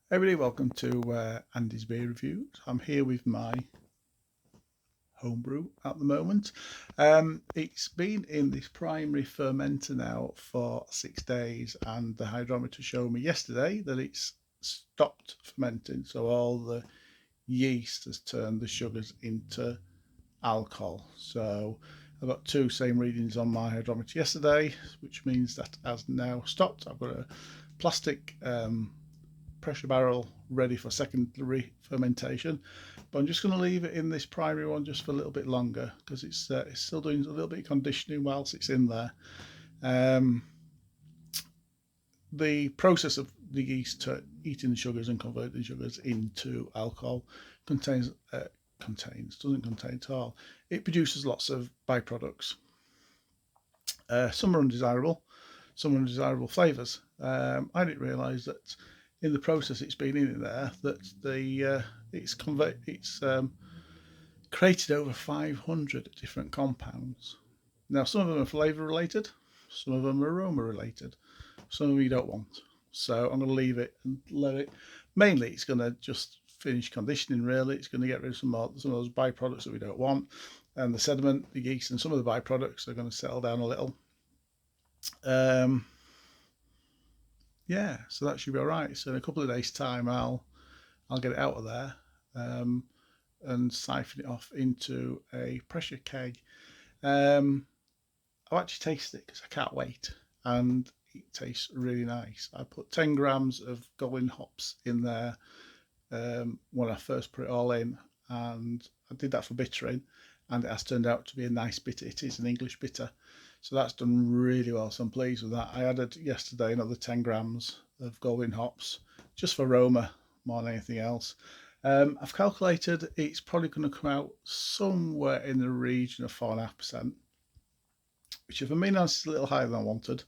Everybody, welcome to Andy's Beer Reviews. I'm here with my homebrew at the moment. It's been in this primary fermenter now for 6 days, and the hydrometer showed me yesterday that it's stopped fermenting. So all the yeast has turned the sugars into alcohol. So I've got two same readings on my hydrometer yesterday, which means that has now stopped. I've got a plastic pressure barrel ready for secondary fermentation, but I'm just going to leave it in this primary one just for a little bit longer because it's still doing a little bit of conditioning whilst it's in there. The process of the yeast eating the sugars and converting the sugars into alcohol doesn't contain at all. It produces lots of byproducts. Some are undesirable, some undesirable flavours. I didn't realise that in the process it's been in there that it's created over 500 different compounds. Now, some of them are flavour related, some of them are aroma related, some of them you don't want. So I'm going to leave it and let it. Mainly, it's going to just finish conditioning. Really, it's going to get rid of some of those byproducts that we don't want, and the sediment, the yeast, and some of the byproducts are going to settle down a little. Yeah, so that should be all right. So in a couple of days' time, I'll get it out of there and siphon it off into a pressure keg. I've actually tasted it because I can't wait, and it tastes really nice. I put 10 grams of golden hops in there when I first put it all in, and I did that for bittering, and it has turned out to be a nice bitter. It is an English bitter, so that's done really well, so I'm pleased with that. I added yesterday another 10 grams of golden hops just for aroma more than anything else. I've calculated it's probably going to come out somewhere in the region of 4.5%, which, if I'm being honest, is a little higher than I wanted,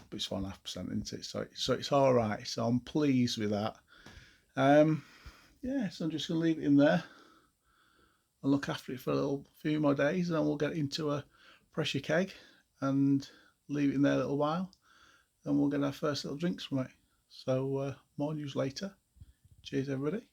but it's 4.5%, isn't it? So it's all right. So I'm pleased with that. Yeah, so I'm just going to leave it in there and look after it for a few more days, and then we'll get it into a pressure keg and leave it in there a little while, and we'll get our first little drinks from it. So more news later. Cheers, everybody.